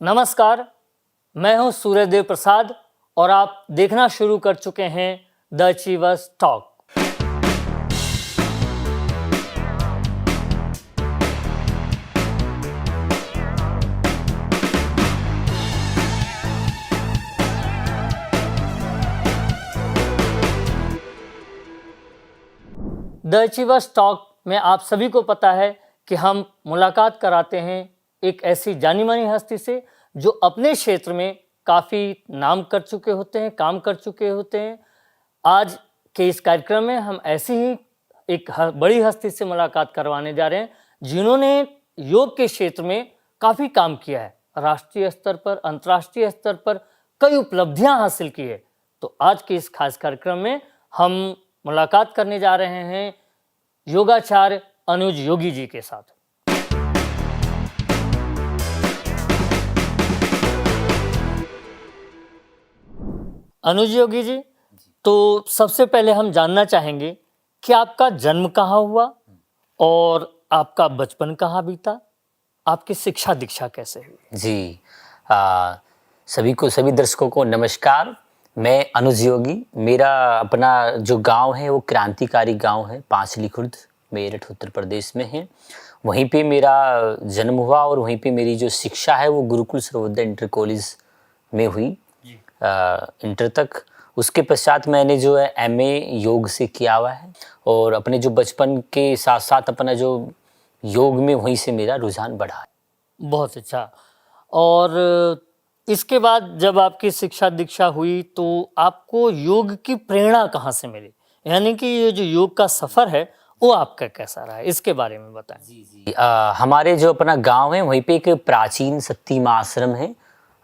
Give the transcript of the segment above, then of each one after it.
नमस्कार, मैं हूं सूर्यदेव प्रसाद और आप देखना शुरू कर चुके हैं the achievers talk. The achievers talk में आप सभी को पता है कि हम मुलाकात कराते हैं एक ऐसी जानी मानी हस्ती से जो अपने क्षेत्र में काफ़ी नाम कर चुके होते हैं, काम कर चुके होते हैं। आज के इस कार्यक्रम में हम ऐसी ही एक बड़ी हस्ती से मुलाकात करवाने जा रहे हैं जिन्होंने योग के क्षेत्र में काफ़ी काम किया है, राष्ट्रीय स्तर पर, अंतर्राष्ट्रीय स्तर पर कई उपलब्धियां हासिल की है। तो आज के इस खास कार्यक्रम में हम मुलाकात करने जा रहे हैं योगाचार्य अनुज योगी जी के साथ। अनुज योगी जी, तो सबसे पहले हम जानना चाहेंगे कि आपका जन्म कहाँ हुआ और आपका बचपन कहाँ बीता, आपकी शिक्षा दीक्षा कैसे हुई? जी, सभी दर्शकों को नमस्कार। मैं अनुज योगी, मेरा अपना जो गांव है वो क्रांतिकारी गांव है, पांचली खुर्द, मेरठ उत्तर प्रदेश में है। वहीं पे मेरा जन्म हुआ और वहीं पे मेरी जो शिक्षा है वो गुरुकुल सर्वोदय इंटर कॉलेज में हुई इंटर तक। उसके पश्चात मैंने जो है एमए योग से किया हुआ है और अपने जो बचपन के साथ साथ अपना जो योग में वहीं से मेरा रुझान बढ़ा है। बहुत अच्छा। और इसके बाद जब आपकी शिक्षा दीक्षा हुई तो आपको योग की प्रेरणा कहाँ से मिली, यानी कि ये जो योग का सफ़र है वो आपका कैसा रहा है, इसके बारे में बताएं। जी, हमारे जो अपना गांव है वहीं पे एक प्राचीन सत्ती आश्रम है।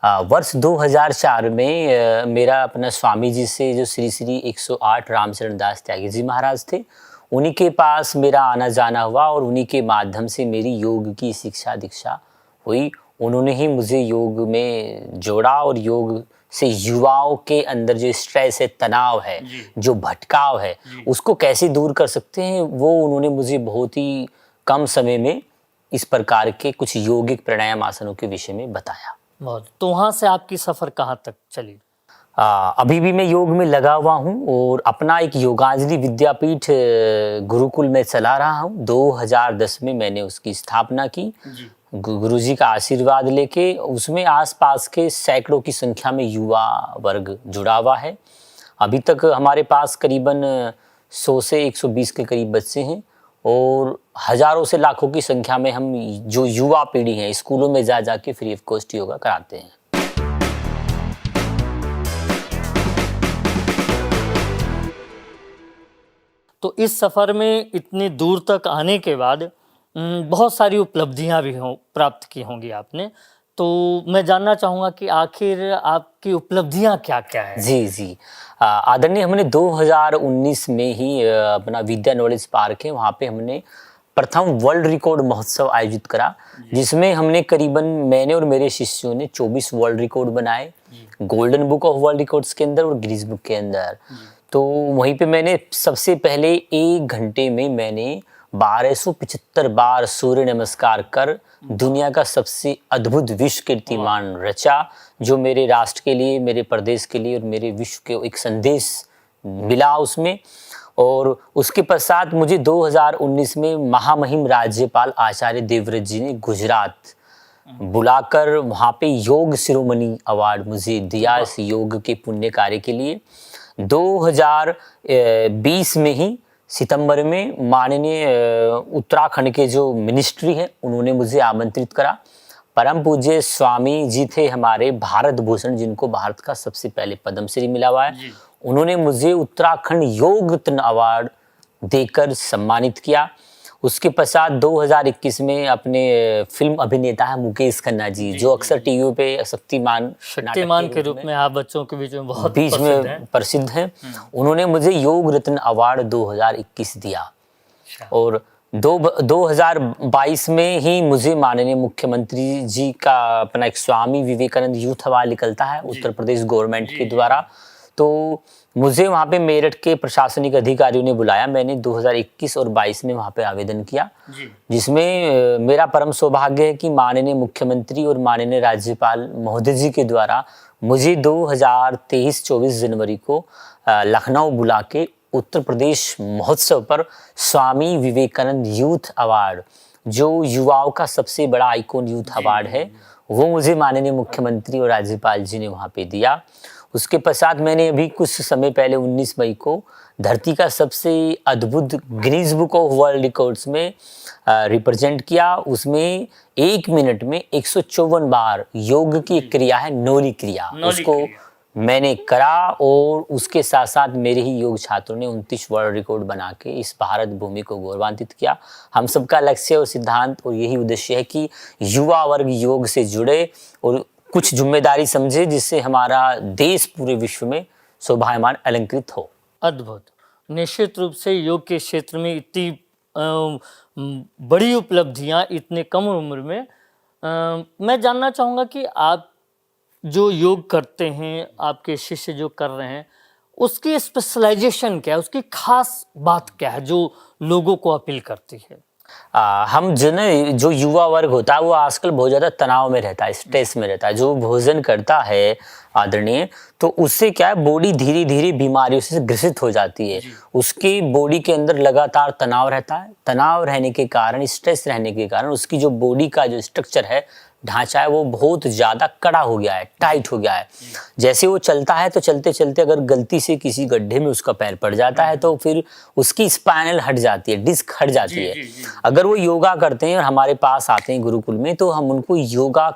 वर्ष 2004 में मेरा अपना स्वामी जी से जो श्री श्री 108 रामचरण दास त्यागी जी महाराज थे, उन्हीं के पास मेरा आना जाना हुआ और उन्हीं के माध्यम से मेरी योग की शिक्षा दीक्षा हुई। उन्होंने ही मुझे योग में जोड़ा और योग से युवाओं के अंदर जो स्ट्रेस है, तनाव है, जो भटकाव है, उसको कैसे दूर कर सकते हैं, वो उन्होंने मुझे बहुत ही कम समय में इस प्रकार के कुछ योगिक प्राणायाम आसनों के विषय में बताया। बहुत। तो वहाँ से आपकी सफ़र कहाँ तक चली? अभी भी मैं योग में लगा हुआ हूँ और अपना एक योगांजलि विद्यापीठ गुरुकुल में चला रहा हूँ। 2010 में मैंने उसकी स्थापना की, गुरुजी का आशीर्वाद लेके। उसमें आसपास के सैकड़ों की संख्या में युवा वर्ग जुड़ा हुआ है। अभी तक हमारे पास करीबन 100 से 120 के करीब बच्चे हैं और हजारों से लाखों की संख्या में हम जो युवा पीढ़ी है स्कूलों में जा के फ्री ऑफ कॉस्ट योगा कराते हैं। तो इस सफ़र में इतनी दूर तक आने के बाद बहुत सारी उपलब्धियां भी प्राप्त की होंगी आपने, तो मैं जानना चाहूँगा कि आखिर आपकी उपलब्धियां क्या क्या है? जी, आदरणीय, हमने 2019 में ही अपना विद्या नॉलेज पार्क है, वहाँ पे हमने प्रथम वर्ल्ड रिकॉर्ड महोत्सव आयोजित करा, जिसमें हमने करीबन मैंने और मेरे शिष्यों ने 24 वर्ल्ड रिकॉर्ड बनाए, golden book of world records के अंदर और गिनीज बुक के अंदर। तो वहीं पे मैंने सबसे पहले 1 घंटे में मैंने 1275 बार सूर्य नमस्कार कर दुनिया का सबसे अद्भुत विश्व कीर्तिमान रचा, जो मेरे राष्ट्र के लिए, मेरे प्रदेश के लिए और मेरे विश्व के एक संदेश मिला उसमें। और उसके पश्चात मुझे 2019 में महामहिम राज्यपाल आचार्य देवव्रत जी ने गुजरात बुलाकर वहाँ पे योग शिरोमणि अवार्ड मुझे दिया इस योग के पुण्य कार्य के लिए। 2020 में ही सितंबर में माननीय उत्तराखंड के जो मिनिस्ट्री है उन्होंने मुझे आमंत्रित करा। परम पूज्य स्वामी जी थे हमारे भारत भूषण, जिनको भारत का सबसे पहले पद्मश्री मिला हुआ है, उन्होंने मुझे उत्तराखंड योग रत्न अवार्ड देकर सम्मानित किया। उसके पश्चात 2021 में अपने फिल्म अभिनेता है मुकेश खन्ना जी, जो अक्सर टीवी पे शक्तिमान के रूप में आप बच्चों के बीच में बहुत प्रसिद्ध हैं। उन्होंने मुझे योग रत्न अवार्ड 2021 दिया। और 2022 में ही मुझे माननीय मुख्यमंत्री जी का अपना एक स्वामी विवेकानंद यूथ अवार्ड निकलता है उत्तर प्रदेश गवर्नमेंट के द्वारा। तो मुझे वहाँ पे मेरठ के प्रशासनिक अधिकारियों ने बुलाया। मैंने 2021 और 22 में वहाँ पे आवेदन किया, जिसमें मेरा परम सौभाग्य है कि माननीय मुख्यमंत्री और माननीय राज्यपाल महोदय जी के द्वारा मुझे 2023-24 जनवरी को लखनऊ बुला के उत्तर प्रदेश महोत्सव पर स्वामी विवेकानंद यूथ अवार्ड, जो युवाओं का सबसे बड़ा आइकॉन यूथ अवार्ड है, वो मुझे माननीय मुख्यमंत्री और राज्यपाल जी ने वहाँ पे दिया। उसके पश्चात मैंने अभी कुछ समय पहले 19 मई को धरती का सबसे अद्भुत Guinness book of world records में रिप्रेजेंट किया। उसमें 1 मिनट में 154 बार योग की एक क्रिया है, नोली क्रिया, उसको मैंने करा और उसके साथ साथ मेरे ही योग छात्रों ने 29 वर्ल्ड रिकॉर्ड बना के इस भारत भूमि को गौरवान्वित किया। हम सबका लक्ष्य और सिद्धांत और यही उद्देश्य है कि युवा वर्ग योग से जुड़े और कुछ जिम्मेदारी समझे, जिससे हमारा देश पूरे विश्व में शोभायमान अलंकृत हो। अद्भुत। निश्चित रूप से योग के क्षेत्र में इतनी बड़ी उपलब्धियां इतने कम उम्र में, मैं जानना चाहूँगा कि आप जो योग करते हैं, आपके शिष्य जो कर रहे हैं, उसकी स्पेशलाइजेशन क्या है, उसकी खास बात क्या है जो लोगों को अपील करती है? हम जो युवा वर्ग होता है वो आजकल बहुत ज़्यादा तनाव में रहता है, स्ट्रेस में रहता है। जो भोजन करता है आदरणीय, तो उससे क्या है, बॉडी धीरे धीरे बीमारियों से ग्रसित हो जाती है। उसकी बॉडी के अंदर लगातार तनाव रहता है। तनाव रहने के कारण, स्ट्रेस रहने के कारण उसकी जो बॉडी का जो स्ट्रक्चर है, ढांचा है, वो बहुत ज़्यादा कड़ा हो गया है, टाइट हो गया है। जैसे वो चलता है तो चलते चलते अगर गलती से किसी गड्ढे में उसका पैर पड़ जाता है तो फिर उसकी स्पाइनल हट जाती है, डिस्क हट जाती है। अगर वो योगा करते हैं और हमारे पास आते हैं गुरुकुल में, तो हम उनको योगा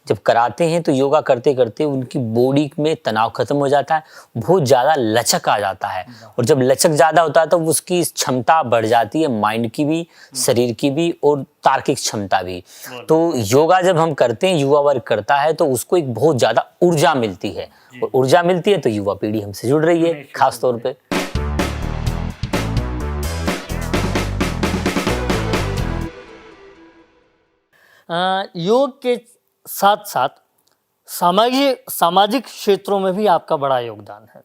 जब कराते हैं तो योगा करते करते उनकी बॉडी में तनाव खत्म हो जाता है, बहुत ज़्यादा लचक आ जाता है। और जब लचक ज़्यादा होता है तो उसकी क्षमता बढ़ जाती है, माइंड की भी, शरीर की भी और तार्किक क्षमता भी। तो योगा जब हम करते हैं, युवा वर्ग करता है, तो उसको एक बहुत ज़्यादा ऊर्जा मिलती है, और ऊर्जा मिलती है तो युवा पीढ़ी हमसे जुड़ रही है खास तौर पे। योग के साथ साथ सामाजिक क्षेत्रों में भी आपका बड़ा योगदान है,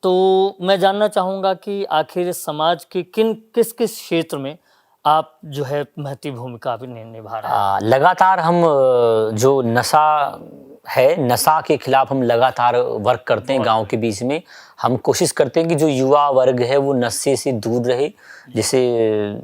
तो मैं जानना चाहूँगा कि आखिर समाज के किस किस क्षेत्र में आप जो है महत्वपूर्ण भूमिका भी निभा रहे हैं? लगातार हम जो नशा है, नशा के खिलाफ हम लगातार वर्क करते हैं। गांव के बीच में हम कोशिश करते हैं कि जो युवा वर्ग है वो नशे से दूर रहे। जैसे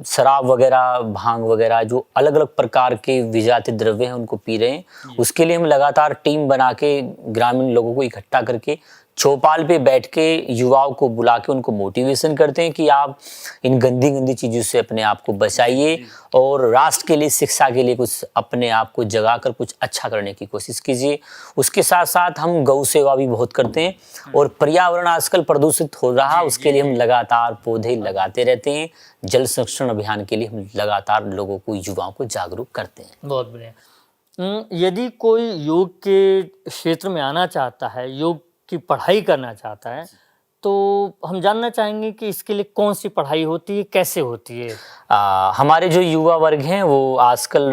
शराब वगैरह, भांग वगैरह, जो अलग अलग प्रकार के विषाक्त द्रव्य हैं उनको पी रहे हैं। उसके लिए हम लगातार टीम बना के ग्रामीण लोगों को इकट्ठा करके चौपाल पे बैठ के युवाओं को बुला के उनको मोटिवेशन करते हैं कि आप इन गंदी गंदी चीज़ों से अपने आप को बचाइए और राष्ट्र के लिए, शिक्षा के लिए कुछ अपने आप को जगा कर कुछ अच्छा करने की कोशिश कीजिए। उसके साथ साथ हम गौ सेवा भी बहुत करते हैं और पर्यावरण आजकल प्रदूषित हो रहा है, उसके लिए हम लगातार पौधे लगाते रहते हैं। जल संरक्षण अभियान के लिए हम लगातार लोगों को, युवाओं को जागरूक करते हैं। बहुत बढ़िया। यदि कोई योग के क्षेत्र में आना चाहता है, योग की पढ़ाई करना चाहता है, तो हम जानना चाहेंगे कि इसके लिए कौन सी पढ़ाई होती है, कैसे होती है? हमारे जो युवा वर्ग हैं वो आजकल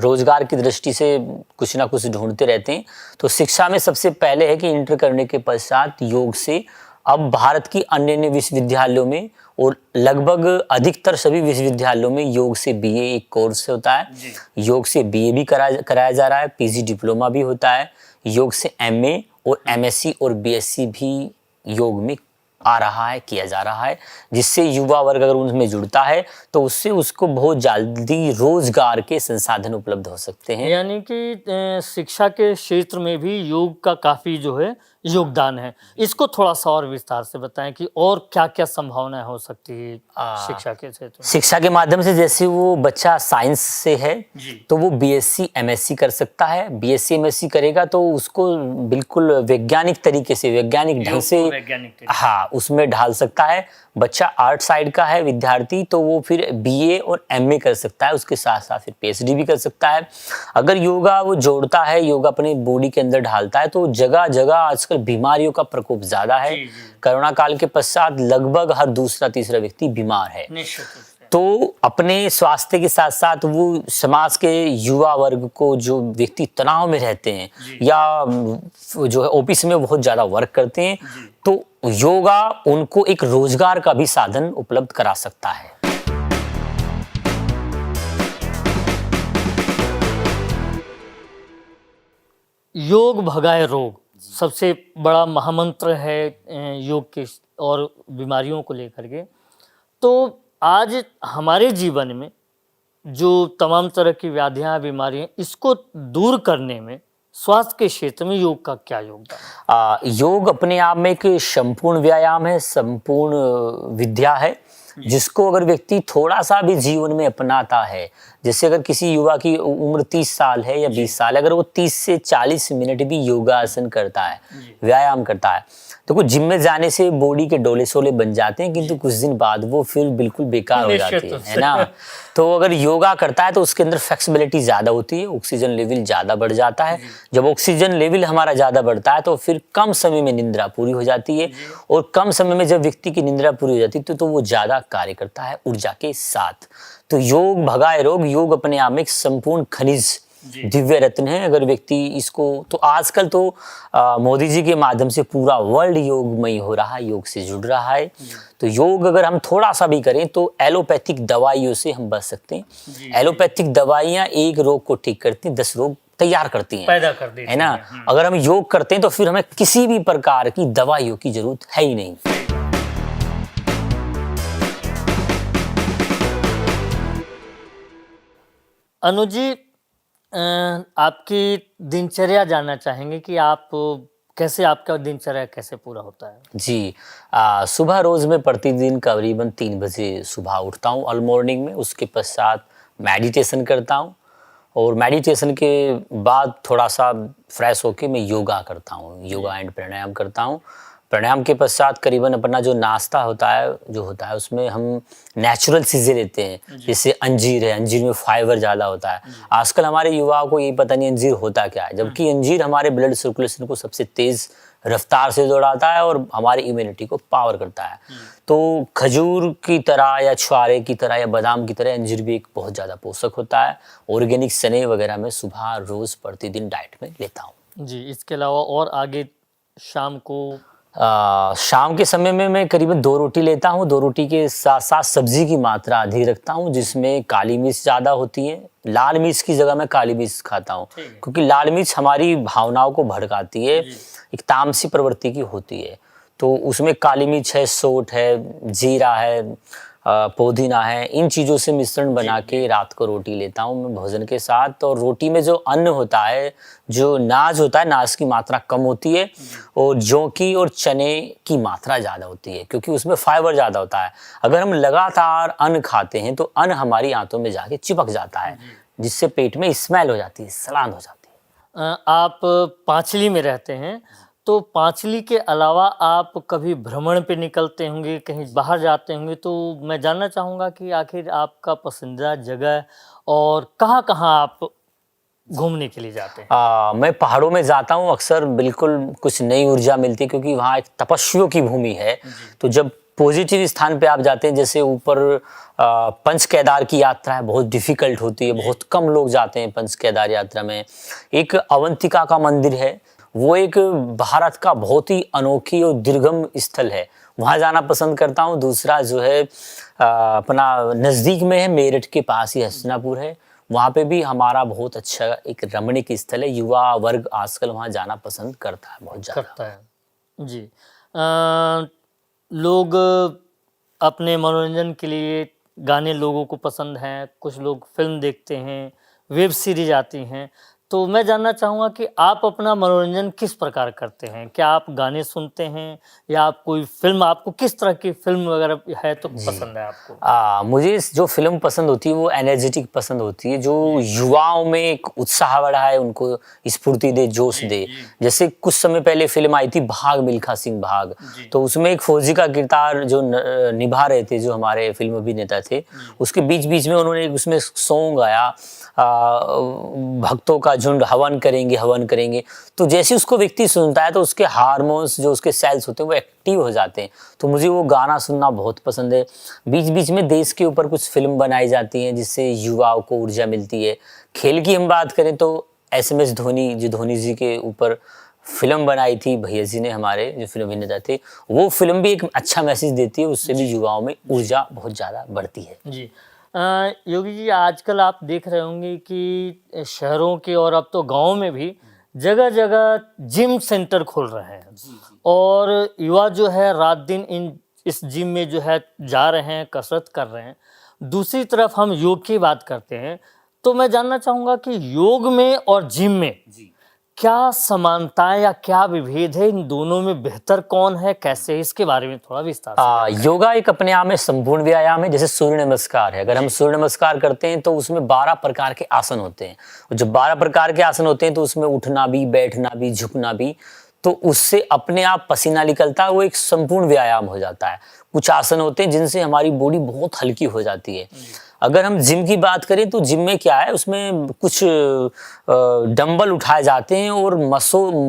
रोजगार की दृष्टि से कुछ ना कुछ ढूंढते रहते हैं। तो शिक्षा में सबसे पहले है कि इंटर करने के पश्चात योग से अब भारत की अन्य विश्वविद्यालयों में और लगभग अधिकतर सभी विश्वविद्यालयों में योग से बीए एक कोर्स होता है। योग से बीए भी कराया जा रहा है, पीजी डिप्लोमा भी होता है। योग से एमए और एमएससी और बीएससी भी योग में आ रहा है, किया जा रहा है, जिससे युवा वर्ग अगर उनमें जुड़ता है तो उससे उसको बहुत जल्दी रोजगार के संसाधन उपलब्ध हो सकते हैं। यानी कि शिक्षा के क्षेत्र में भी योग का काफ़ी जो है योगदान है। इसको थोड़ा सा और विस्तार से बताएं कि और क्या क्या संभावनाएं हो सकती है शिक्षा के क्षेत्र में? शिक्षा के माध्यम से जैसे वो बच्चा साइंस से है तो वो बीएससी एमएससी कर सकता है। बीएससी एमएससी करेगा तो उसको बिल्कुल वैज्ञानिक तरीके से, वैज्ञानिक ढंग से उसमें ढाल सकता है। बच्चा आर्ट साइड का है विद्यार्थी तो वो फिर बीए और एमए कर सकता है, उसके साथ साथ फिर पीएचडी भी कर सकता है। अगर योगा वो जोड़ता है, योगा अपने बॉडी के अंदर ढालता है तो जगह जगह आजकल बीमारियों का प्रकोप ज्यादा है। कोरोना काल के पश्चात लगभग हर दूसरा तीसरा व्यक्ति बीमार है। तो अपने स्वास्थ्य के साथ साथ वो समाज के युवा वर्ग को, जो व्यक्ति तनाव में रहते हैं या जो है ऑफिस में बहुत ज़्यादा वर्क करते हैं, तो योगा उनको एक रोजगार का भी साधन उपलब्ध करा सकता है। योग भगाए रोग सबसे बड़ा महामंत्र है योग के और बीमारियों को लेकर के। तो आज हमारे जीवन में जो तमाम तरह की व्याधियां बीमारियां, इसको दूर करने में स्वास्थ्य के क्षेत्र में योग का क्या योगदान है? योग अपने आप में एक संपूर्ण व्यायाम है, संपूर्ण विद्या है, जिसको अगर व्यक्ति थोड़ा सा भी जीवन में अपनाता है, जैसे अगर किसी युवा की उम्र 30 साल है या 20 साल, अगर वो 30 से 40 मिनट भी योगासन करता है, व्यायाम करता है, तो कुछ जिम में जाने से बॉडी के डोले शोले बन जाते हैं, किंतु कुछ दिन बाद वो फिर बिल्कुल बेकार हो जाती है ना। तो अगर योगा करता है तो उसके अंदर फ्लेक्सिबिलिटी ज़्यादा होती है, ऑक्सीजन लेवल ज़्यादा बढ़ जाता है। जब ऑक्सीजन लेवल हमारा ज़्यादा बढ़ता है तो फिर कम समय में निद्रा पूरी हो जाती है, और कम समय में जब व्यक्ति की निद्रा पूरी हो जाती है तो वो ज़्यादा कार्य करता है ऊर्जा के साथ। तो योग भगाए रोग, योग अपने आप में एक संपूर्ण खनिज दिव्य रत्न है। अगर व्यक्ति इसको, तो आजकल तो मोदी जी के माध्यम से पूरा वर्ल्ड योगमय हो रहा है, योग से जुड़ रहा है। तो योग अगर हम थोड़ा सा भी करें तो एलोपैथिक दवाइयों से हम बच सकते हैं। एलोपैथिक दवाइयाँ एक रोग को ठीक करती हैं, 10 रोग तैयार करती हैं, पैदा कर देती है ना। अगर हम योग करते हैं तो फिर हमें किसी भी प्रकार की दवाइयों की जरूरत है ही नहीं। अनुज जी, आपकी दिनचर्या जानना चाहेंगे कि आप कैसे, आपका दिनचर्या कैसे पूरा होता है? जी, सुबह रोज मैं प्रतिदिन करीबन 3 बजे सुबह उठता हूँ अर्ली मॉर्निंग में। उसके पश्चात मेडिटेशन करता हूँ, और मेडिटेशन के बाद थोड़ा सा फ्रेश होके मैं योगा करता हूँ, योगा एंड प्राणायाम करता हूँ। प्राणायाम के पश्चात करीबन अपना जो नाश्ता होता है उसमें हम नेचुरल चीज़ें लेते हैं, जैसे अंजीर है, अंजीर में फाइबर ज़्यादा होता है। आजकल हमारे युवाओं को ये पता नहीं अंजीर होता क्या है, जबकि अंजीर हमारे ब्लड सर्कुलेशन को सबसे तेज़ रफ्तार से दौड़ाता है और हमारी इम्यूनिटी को पावर करता है। तो खजूर की तरह या छुआरे की तरह या बादाम की तरह अंजीर भी एक बहुत ज़्यादा पोषक होता है। ऑर्गेनिक चने वगैरह मैं सुबह रोज़ प्रतिदिन डाइट में लेता हूँ। जी, इसके अलावा और आगे शाम को? शाम के समय में मैं करीबन 2 रोटी लेता हूँ। 2 रोटी के साथ साथ सब्जी की मात्रा अधिक रखता हूँ, जिसमें काली मिर्च ज़्यादा होती है। लाल मिर्च की जगह मैं काली मिर्च खाता हूँ, क्योंकि लाल मिर्च हमारी भावनाओं को भड़काती है, एक तामसी प्रवृत्ति की होती है। तो उसमें काली मिर्च है, सौंठ है, जीरा है, पुदीना है, इन चीज़ों से मिश्रण बना के रात को रोटी लेता हूँ मैं भोजन के साथ। और रोटी में जो अन्न होता है, जो नाज होता है, नाज की मात्रा कम होती है, और जौ की और चने की मात्रा ज़्यादा होती है, क्योंकि उसमें फाइबर ज़्यादा होता है। अगर हम लगातार अन्न खाते हैं तो अन्न हमारी आंतों में जाके चिपक जाता है, जिससे पेट में स्मेल हो जाती है, सलांद हो जाती है। आप पांचली में रहते हैं, तो पांचली के अलावा आप कभी भ्रमण पे निकलते होंगे, कहीं बाहर जाते होंगे, तो मैं जानना चाहूँगा कि आखिर आपका पसंदीदा जगह और कहाँ-कहाँ आप घूमने के लिए जाते हैं? मैं पहाड़ों में जाता हूँ अक्सर, बिल्कुल कुछ नई ऊर्जा मिलती है, क्योंकि वहाँ एक तपस्वियों की भूमि है। तो जब पॉजिटिव स्थान पे आप जाते हैं, जैसे ऊपर पंच केदार की यात्रा है, बहुत डिफिकल्ट होती है, बहुत कम लोग जाते हैं पंच केदार यात्रा में। एक अवंतिका का मंदिर है, वो एक भारत का बहुत ही अनोखी और दुर्गम स्थल है, वहाँ जाना पसंद करता हूँ। दूसरा जो है अपना नज़दीक में है, मेरठ के पास ही हस्तिनापुर है, वहाँ पे भी हमारा बहुत अच्छा एक रमणीक स्थल है। युवा वर्ग आजकल वहाँ जाना पसंद करता है, बहुत ज़्यादा करता है। जी, लोग अपने मनोरंजन के लिए गाने लोगों को पसंद हैं, कुछ लोग फिल्म देखते हैं, वेब सीरीज आती हैं। तो मैं जानना चाहूँगा कि आप अपना मनोरंजन किस प्रकार करते हैं? क्या आप गाने सुनते हैं या आप कोई फिल्म, आपको किस तरह की फिल्म वगैरह है तो पसंद है आपको? मुझे जो फिल्म पसंद होती है वो एनर्जेटिक पसंद होती है, जो युवाओं में एक उत्साह बढ़ाए, उनको स्फूर्ति दे, जोश दे। जैसे कुछ समय पहले फिल्म आई थी भाग मिल्खा सिंह भाग, तो उसमें एक फौजी का किरदार जो निभा रहे थे, जो हमारे फिल्म अभिनेता थे, उसके बीच बीच में उन्होंने उसमें सॉन्ग गाया, भक्तों का झुंड हवन करेंगे हवन करेंगे, तो जैसे उसको व्यक्ति सुनता है तो उसके हार्मोन्स जो उसके सेल्स होते हैं वो एक्टिव हो जाते हैं। तो मुझे वो गाना सुनना बहुत पसंद है। बीच बीच में देश के ऊपर कुछ फिल्म बनाई जाती हैं जिससे युवाओं को ऊर्जा मिलती है। खेल की हम बात करें तो SMS धोनी, जो धोनी जी के ऊपर फिल्म बनाई थी भैया जी ने, हमारे जो फिल्म अभिनेता थे, वो फिल्म भी एक अच्छा मैसेज देती है, उससे भी युवाओं में ऊर्जा बहुत ज़्यादा बढ़ती है। जी। योगी जी, आजकल आप देख रहे होंगे कि शहरों के और अब तो गाँव में भी जगह जगह जिम सेंटर खुल रहे हैं और युवा जो है रात दिन इस जिम में जो है जा रहे हैं, कसरत कर रहे हैं। दूसरी तरफ हम योग की बात करते हैं, तो मैं जानना चाहूँगा कि योग में और जिम में क्या समानताएं या क्या विभेद है, इन दोनों में बेहतर कौन है, कैसे है, इसके बारे में थोड़ा विस्तार से। योगा एक अपने आप में संपूर्ण व्यायाम है। जैसे सूर्य नमस्कार है, अगर हम सूर्य नमस्कार करते हैं तो उसमें 12 प्रकार के आसन होते हैं, और जब 12 प्रकार के आसन होते हैं तो उसमें उठना भी, बैठना भी, झुकना भी, तो उससे अपने आप पसीना निकलता है, वो एक संपूर्ण व्यायाम हो जाता है। कुछ आसन होते हैं जिनसे हमारी बॉडी बहुत हल्की हो जाती है। अगर हम जिम की बात करें तो जिम में क्या है, उसमें कुछ डंबल उठाए जाते हैं और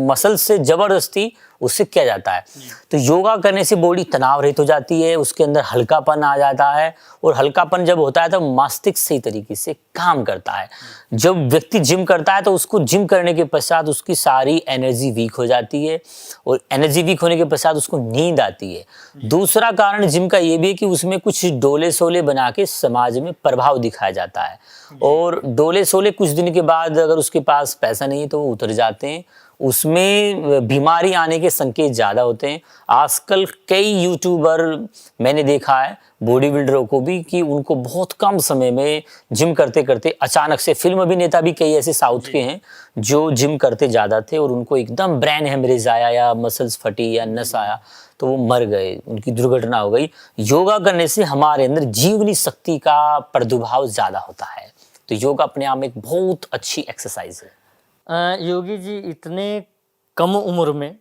मसल से जबरदस्ती उससे किया जाता है। तो योगा करने से बॉडी तनाव रहित हो जाती है, उसके अंदर हल्कापन आ जाता है, और हल्कापन जब होता है तो मस्तिष्क सही तरीके से काम करता है। जब व्यक्ति जिम करता है तो उसको जिम करने के पश्चात उसकी सारी एनर्जी वीक हो जाती है, और एनर्जी वीक होने के पश्चात उसको नींद आती है। दूसरा कारण जिम का ये भी है कि उसमें कुछ डोले सोले बना के समाज में प्रभाव दिखाया जाता है, और डोले सोले कुछ दिन के बाद अगर उसके पास पैसा नहीं है तो वो उतर जाते हैं, उसमें बीमारी आने के संकेत ज़्यादा होते हैं। आजकल कई यूट्यूबर मैंने देखा है, बॉडी बिल्डरों को भी, कि उनको बहुत कम समय में जिम करते करते अचानक से, फिल्म अभिनेता भी कई ऐसे साउथ के हैं जो जिम करते ज़्यादा थे और उनको एकदम ब्रेन हेमरेज आया या मसल्स फटी या नस आया तो वो मर गए, उनकी दुर्घटना हो गई। योगा करने से हमारे अंदर जीवनी शक्ति का प्रादुर्भाव ज़्यादा होता है, तो योगा अपने आप में एक बहुत अच्छी एक्सरसाइज है। योगी जी, इतने कम उम्र में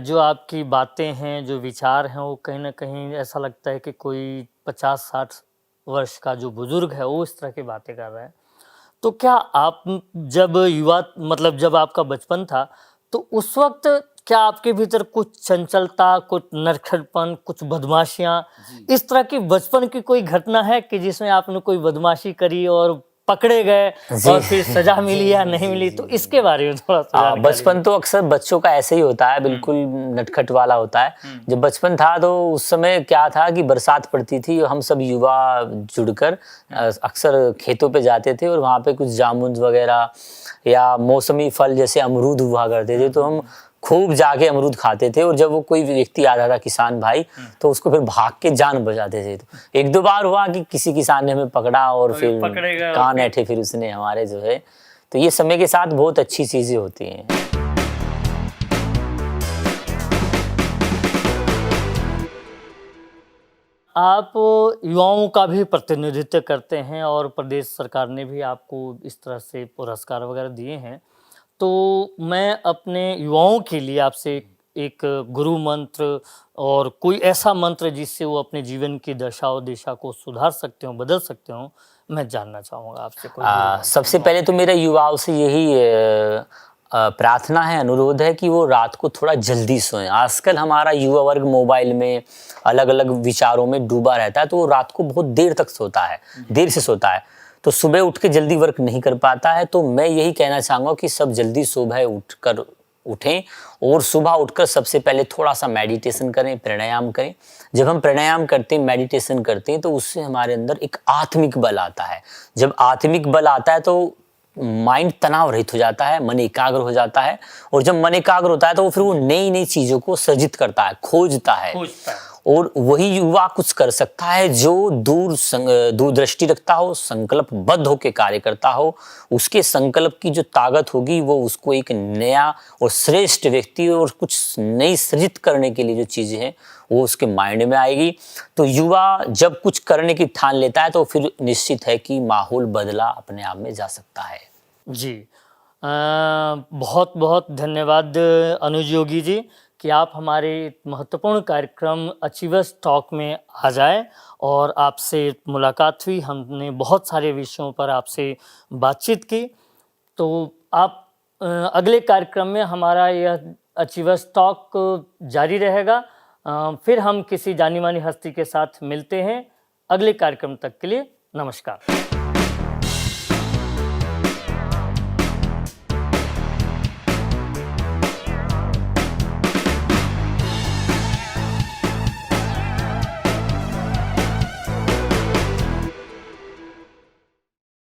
जो आपकी बातें हैं, जो विचार हैं, वो कहीं ना कहीं ऐसा लगता है कि कोई 50-60 वर्ष का जो बुजुर्ग है वो इस तरह की बातें कर रहा है। तो क्या आप जब युवा, मतलब जब आपका बचपन था, तो उस वक्त क्या आपके भीतर कुछ चंचलता, कुछ नरखड़पन, कुछ बदमाशियां, इस तरह की बचपन की कोई घटना है कि जिसमें आपने कोई बदमाशी करी और पकड़े गए और फिर सजा मिली या नहीं मिली, तो इसके बारे में थोड़ा सा। बचपन तो अक्सर बच्चों का ऐसे ही होता है, बिल्कुल नटखट वाला होता है। जब बचपन था तो उस समय क्या था कि बरसात पड़ती थी, हम सब युवा जुड़कर अक्सर खेतों पे जाते थे और वहाँ पे कुछ जामुन वगैरह या मौसमी फल जैसे अमरूद हुआ करते थे, तो हम खूब जाके अमरूद खाते थे, और जब वो कोई व्यक्ति आता था किसान भाई तो उसको फिर भाग के जान बचाते थे। तो एक दो बार हुआ कि किसी किसान ने हमें पकड़ा और फिर कान ऐठे फिर उसने हमारे जो है, तो ये समय के साथ बहुत अच्छी चीजें होती हैं। आप युवाओं का भी प्रतिनिधित्व करते हैं और प्रदेश सरकार ने भी आपको इस तरह से पुरस्कार वगैरह दिए हैं, तो मैं अपने युवाओं के लिए आपसे एक गुरु मंत्र और कोई ऐसा मंत्र जिससे वो अपने जीवन की दशा और दिशा को सुधार सकते हो, बदल सकते हो, मैं जानना चाहूँगा आपसे। सबसे पहले तो मेरा युवाओं से यही प्रार्थना है, अनुरोध है कि वो रात को थोड़ा जल्दी सोएं। आजकल हमारा युवा वर्ग मोबाइल में अलग अलग विचारों में डूबा रहता है, तो वो रात को बहुत देर तक सोता है, देर से सोता है, तो सुबह उठ के जल्दी वर्क नहीं कर पाता है। तो मैं यही कहना चाहूँगा कि सब जल्दी सुबह उठें और सुबह उठकर सबसे पहले थोड़ा सा मेडिटेशन करें, प्राणायाम करें। जब हम प्राणायाम करते हैं, मेडिटेशन करते हैं, तो उससे हमारे अंदर एक आत्मिक बल आता है। जब आत्मिक बल आता है तो माइंड तनाव रहित हो जाता है, मन एकाग्र हो जाता है, और जब मन एकाग्र होता है तो फिर वो नई नई चीज़ों को सृजित करता है, खोजता है। और वही युवा कुछ कर सकता है जो दूरदृष्टि रखता हो, संकल्पबद्ध होकर कार्य करता हो। उसके संकल्प की जो ताकत होगी वो उसको एक नया और श्रेष्ठ व्यक्ति और कुछ नई सृजित करने के लिए जो चीज़ें हैं वो उसके माइंड में आएगी। तो युवा जब कुछ करने की ठान लेता है तो फिर निश्चित है कि माहौल बदला अपने आप में जा सकता है। जी, बहुत बहुत धन्यवाद अनुज योगी जी कि आप हमारे महत्वपूर्ण कार्यक्रम अचीवर्स टॉक में आ जाएं और आपसे मुलाकात हुई। हमने बहुत सारे विषयों पर आपसे बातचीत की। तो आप अगले कार्यक्रम में हमारा यह अचीवर्स टॉक जारी रहेगा। फिर हम किसी जानी मानी हस्ती के साथ मिलते हैं। अगले कार्यक्रम तक के लिए नमस्कार।